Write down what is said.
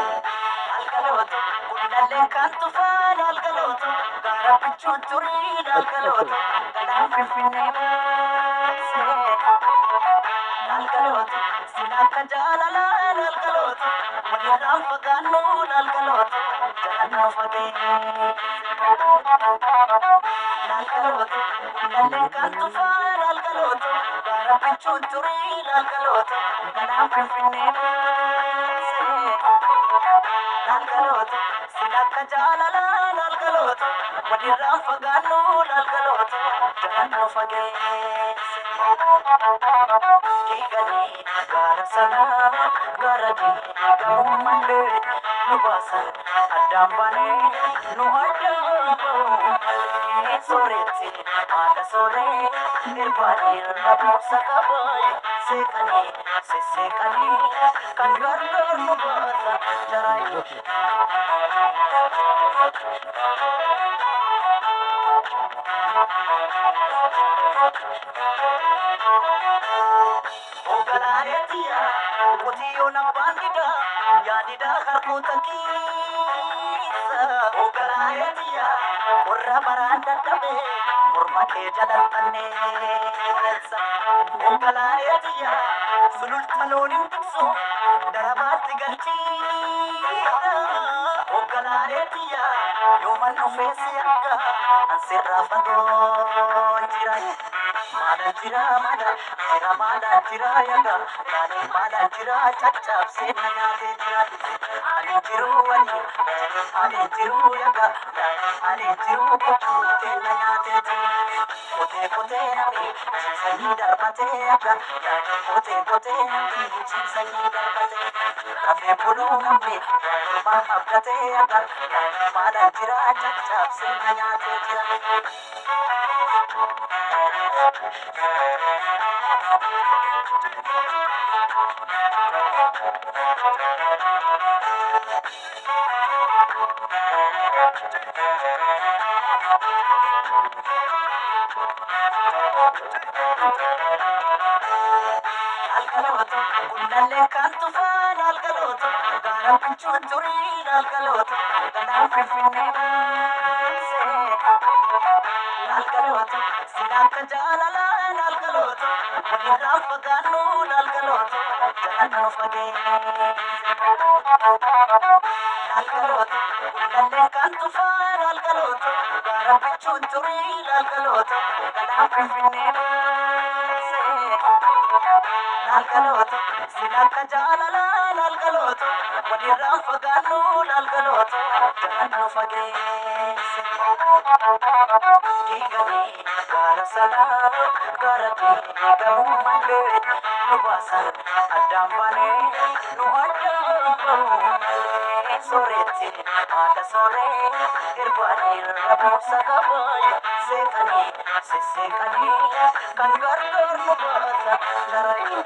Algaloto, kudhaleen kan tufaan algaloto, gaara bichuun turiin algaloto, galaan finfinnee maasee. Algaloto, sila akka jaalalaan algaloto, walirraan fagaannuun algaloto, jalaan nu fagee. Algaloto, kudhaleen kan tufaan algaloto, gaara bichuun turiin algaloto, galaan finfinnee maasee. Algaloto, silakka jaalalaan algaloto, walirraan fagaannuun algaloto, jalaan nu fageesse. Diiganii gaara sanaa, gaara diigamuu malee, nu baasan addaan baanee, nu addaan ba'uu malee. Sooretti haadha sooree, irbaanii rabuusa qabaaye, seeqanii sesseeqanii, kan gargaar nu baasa jaraayi. Ogalaayetiya, qotiyyoon abbaan didaa, yaadidaa harkoota keessa. Ogalaayetiya, qorra baraan dadhabee, morma kee jalan xanneessa. Ogalaayetiya, sululta looniin tiksu, darabaatti galchiidha. Ogalaayetiya, yooman dhufeessi akka ansirraa fagoo jira. Maala jira maala jira yaga, yaani maala jira caccabsee na nyaatee jira. Ani jiru yaga, ani jiru kutuutee na nyaatee jira. Kotee namni ciisanii darbatee yaga, yaani kotee namni ciisanii darbatee. Rafee buluu namni morma abdatee yaga, yaani maala jira caccabsee na nyaatee jira. Algaloto, kudhaleen kan tufaan algaloto, gaara bichuun turiin algaloto, galaan finfinnee maasee. Algaloto, sila akka jaalalaan algaloto, walirraan fagaannuun algaloto, jalaan nu fageesse. Algaloto, kudhaleen kan tufaan algaloto, gaara bichuun turiin algaloto, galaan finfinnee maasee. Algaloto, silakka jaalalaan algaloto, walirraan fagaannuun algaloto, jalaan nu fageesse. Diiganii gaara sanaa, gaara diigamuu malee, nu baasan addaan baanee, nu addaan ba'uu malee. Sooretti haadha sooree, irbaanii rabuusa qabaaye, seeqanii sesseeqanii, kan gargaar nu baasa jaraayi.